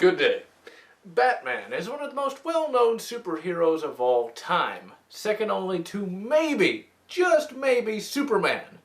Good day. Batman is one of the most well-known superheroes of all time, second only to maybe, just maybe, Superman.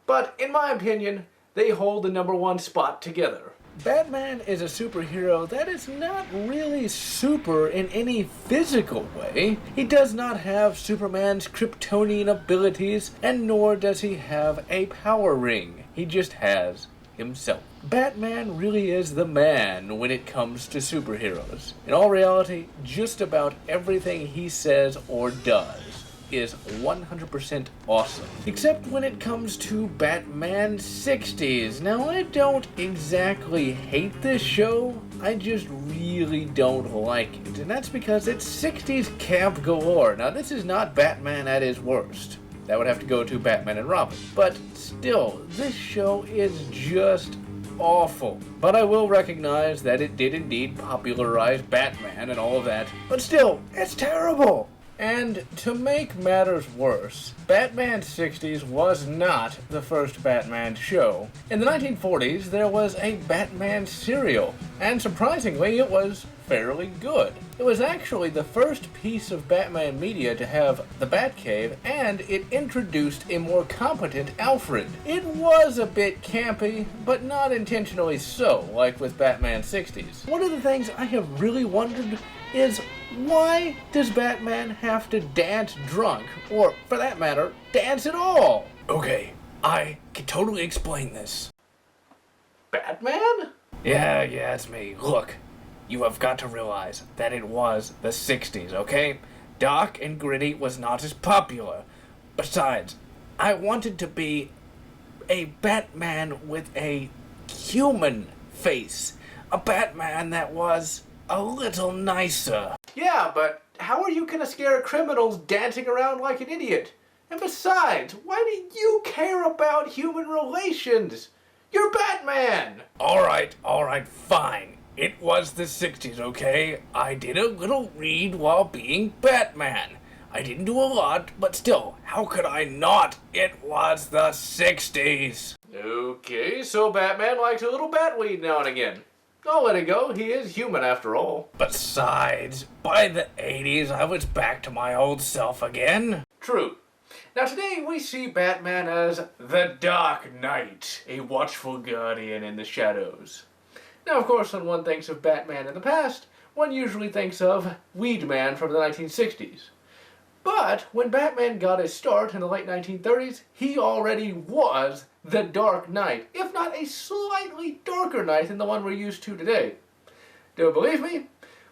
But in my opinion, they hold the #1 spot together. Batman is a superhero that is not really super in any physical way. He does not have Superman's Kryptonian abilities, and nor does he have a power ring. He just has himself. Batman really is the man when it comes to superheroes. In all reality, just about everything he says or does is 100% awesome. Except when it comes to Batman 60s. Now, I don't exactly hate this show, I just really don't like it. And that's because it's 60s camp galore. Now, this is not Batman at his worst. That would have to go to Batman and Robin. But still, this show is just awful. But I will recognize that it did indeed popularize Batman and all of that. But still, it's terrible! And to make matters worse, Batman 60s was not the first Batman show. In the 1940s, there was a Batman serial, and surprisingly, it was fairly good. It was actually the first piece of Batman media to have the Batcave, and it introduced a more competent Alfred. It was a bit campy, but not intentionally so, like with Batman 60s. One of the things I have really wondered is, why does Batman have to dance drunk? Or, for that matter, dance at all? Okay, I can totally explain this. Batman? Yeah, it's me. Look, you have got to realize that it was the 60s, okay? Dark and gritty was not as popular. Besides, I wanted to be a Batman with a human face. A Batman that was a little nicer. Yeah, but how are you gonna scare criminals dancing around like an idiot? And besides, why do you care about human relations? You're Batman! Alright, fine. It was the 60s, okay? I did a little read while being Batman. I didn't do a lot, but still, how could I not? It was the 60s. Okay, so Batman likes a little batweed now and again. I'll let it go, he is human after all. Besides, by the 80s, I was back to my old self again. True. Now today we see Batman as the Dark Knight, a watchful guardian in the shadows. Now of course, when one thinks of Batman in the past, one usually thinks of Weed Man from the 1960s. But when Batman got his start in the late 1930s, he already was the Dark Knight, if not a slightly darker knight than the one we're used to today. Don't believe me?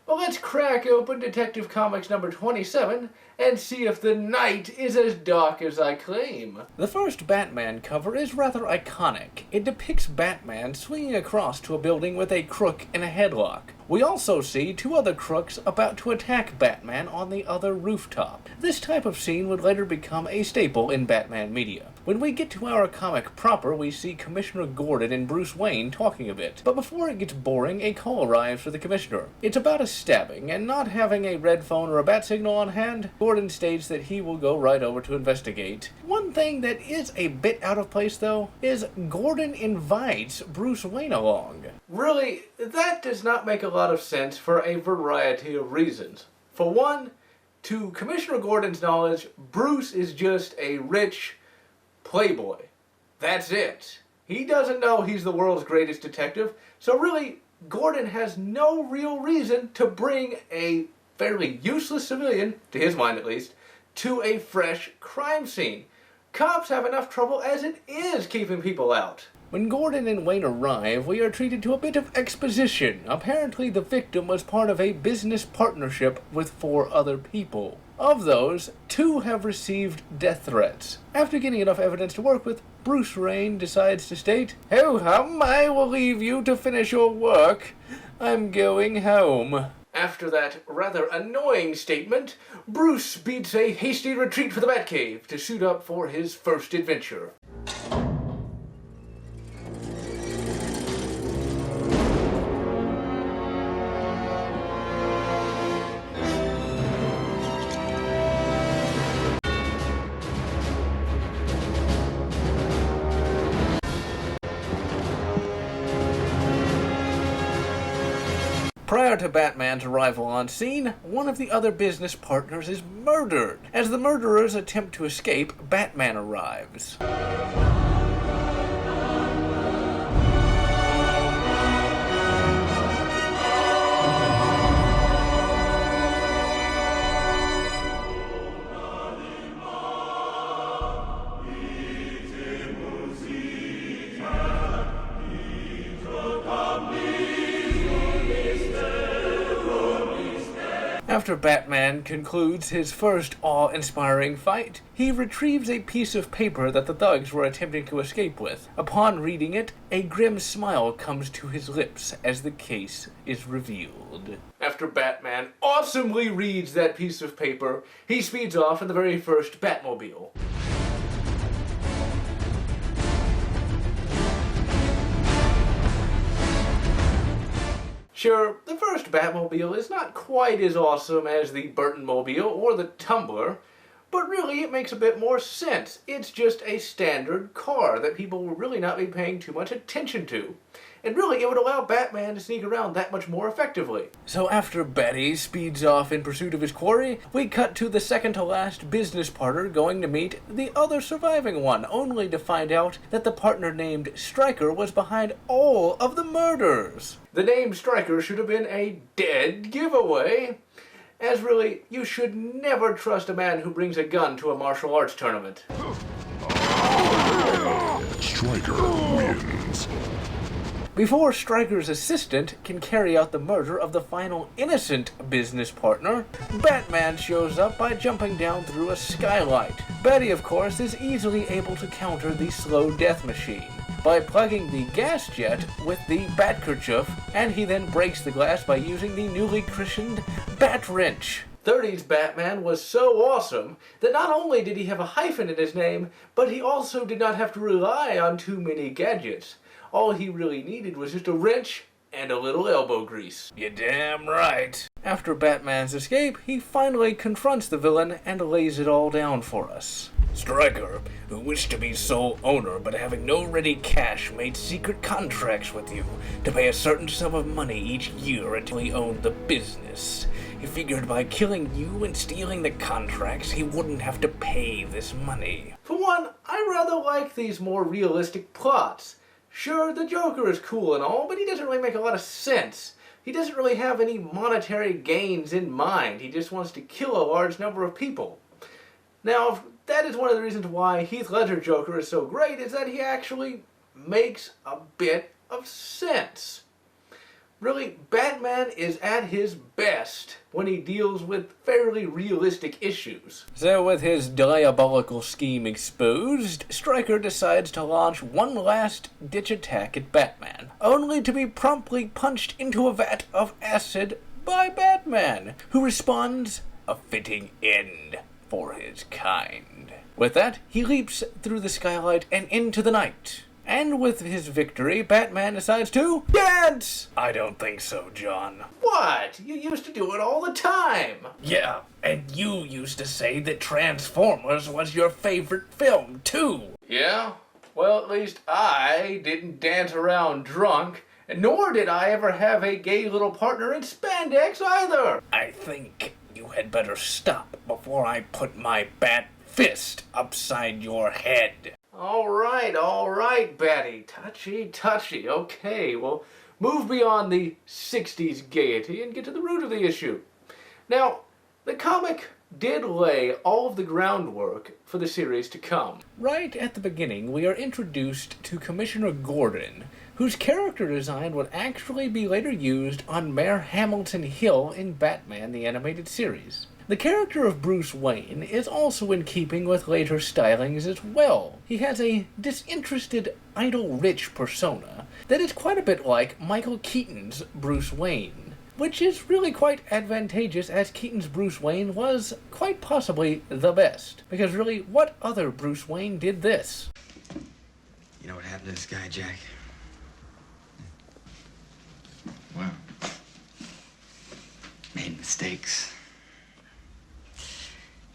Well, let's crack open Detective Comics number 27 and see if the Knight is as dark as I claim. The first Batman cover is rather iconic. It depicts Batman swinging across to a building with a crook in a headlock. We also see two other crooks about to attack Batman on the other rooftop. This type of scene would later become a staple in Batman media. When we get to our comic proper, we see Commissioner Gordon and Bruce Wayne talking a bit. But before it gets boring, a call arrives for the Commissioner. It's about a stabbing, and not having a red phone or a bat signal on hand, Gordon states that he will go right over to investigate. One thing that is a bit out of place, though, is Gordon invites Bruce Wayne along. Really, that does not make a lot of sense for a variety of reasons. For one, to Commissioner Gordon's knowledge, Bruce is just a rich playboy. That's it. He doesn't know he's the world's greatest detective, so really, Gordon has no real reason to bring a fairly useless civilian, to his mind at least, to a fresh crime scene. Cops have enough trouble as it is keeping people out. When Gordon and Wayne arrive, we are treated to a bit of exposition. Apparently, the victim was part of a business partnership with 4 other people. Of those, 2 have received death threats. After getting enough evidence to work with, Bruce Wayne decides to state, "Ho hum, I will leave you to finish your work. I'm going home." After that rather annoying statement, Bruce beats a hasty retreat for the Batcave to suit up for his first adventure. Prior to Batman's arrival on scene, one of the other business partners is murdered. As the murderers attempt to escape, Batman arrives. After Batman concludes his first awe-inspiring fight, he retrieves a piece of paper that the thugs were attempting to escape with. Upon reading it, a grim smile comes to his lips as the case is revealed. After Batman awesomely reads that piece of paper, he speeds off in the very first Batmobile. Sure, the first Batmobile is not quite as awesome as the Burton-mobile or the Tumbler, but really it makes a bit more sense. It's just a standard car that people will really not be paying too much attention to. And really, it would allow Batman to sneak around that much more effectively. So after Batty speeds off in pursuit of his quarry, we cut to the second-to-last business partner going to meet the other surviving one, only to find out that the partner named Stryker was behind all of the murders. The name Stryker should have been a dead giveaway, as really, you should never trust a man who brings a gun to a martial arts tournament. Stryker wins. Before Stryker's assistant can carry out the murder of the final innocent business partner, Batman shows up by jumping down through a skylight. Betty, of course, is easily able to counter the slow death machine by plugging the gas jet with the Batkerchief, and he then breaks the glass by using the newly christened Bat Wrench. 30s Batman was so awesome that not only did he have a hyphen in his name, but he also did not have to rely on too many gadgets. All he really needed was just a wrench and a little elbow grease. You're damn right. After Batman's escape, he finally confronts the villain and lays it all down for us. Stryker, who wished to be sole owner but having no ready cash, made secret contracts with you to pay a certain sum of money each year until he owned the business. He figured by killing you and stealing the contracts, he wouldn't have to pay this money. For one, I rather like these more realistic plots. Sure, the Joker is cool and all, but he doesn't really make a lot of sense. He doesn't really have any monetary gains in mind. He just wants to kill a large number of people. Now, that is one of the reasons why Heath Ledger Joker is so great, is that he actually makes a bit of sense. Really, Batman is at his best when he deals with fairly realistic issues. So with his diabolical scheme exposed, Stryker decides to launch one last ditch attack at Batman, only to be promptly punched into a vat of acid by Batman, who responds, a fitting end for his kind. With that, he leaps through the skylight and into the night. And with his victory, Batman decides to dance! I don't think so, John. What? You used to do it all the time. Yeah, and you used to say that Transformers was your favorite film, too. Yeah? Well, at least I didn't dance around drunk, nor did I ever have a gay little partner in spandex either. I think you had better stop before I put my bat fist upside your head. All right, Batty. Touchy. Okay, well, move beyond the 60s gaiety and get to the root of the issue. Now, the comic did lay all of the groundwork for the series to come. Right at the beginning, we are introduced to Commissioner Gordon, whose character design would actually be later used on Mayor Hamilton Hill in Batman the Animated Series. The character of Bruce Wayne is also in keeping with later stylings as well. He has a disinterested, idle-rich persona that is quite a bit like Michael Keaton's Bruce Wayne, which is really quite advantageous as Keaton's Bruce Wayne was quite possibly the best. Because really, what other Bruce Wayne did this? You know what happened to this guy, Jack? Wow. Made mistakes.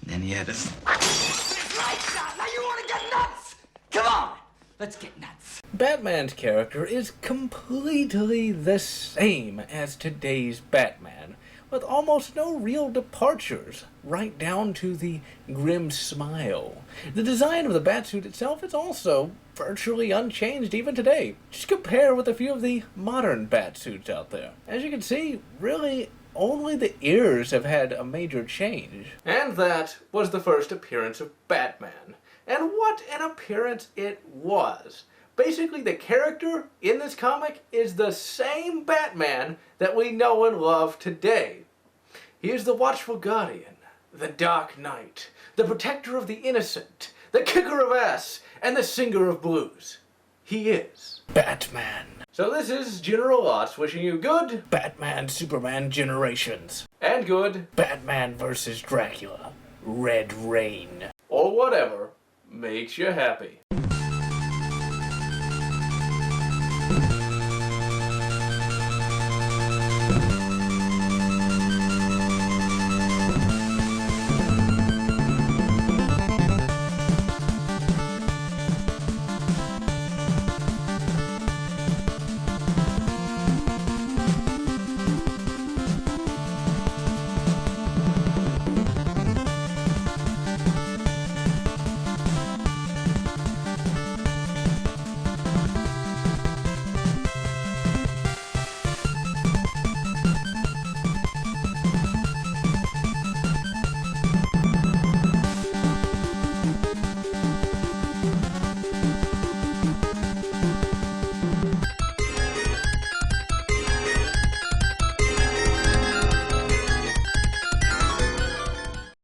And then he had this. Right shot! Now you want to get nuts? Come on! Let's get nuts. Batman's character is completely the same as today's Batman, with almost no real departures, right down to the grim smile. The design of the Batsuit itself is also virtually unchanged even today. Just compare with a few of the modern Batsuits out there. As you can see, really only the ears have had a major change. And that was the first appearance of Batman. And what an appearance it was. Basically, the character in this comic is the same Batman that we know and love today. He is the watchful guardian, the dark knight, the protector of the innocent, the kicker of ass, and the singer of blues. He is Batman. So this is General Lotz wishing you good Batman-Superman generations. And good Batman vs. Dracula, Red Rain. Or whatever makes you happy.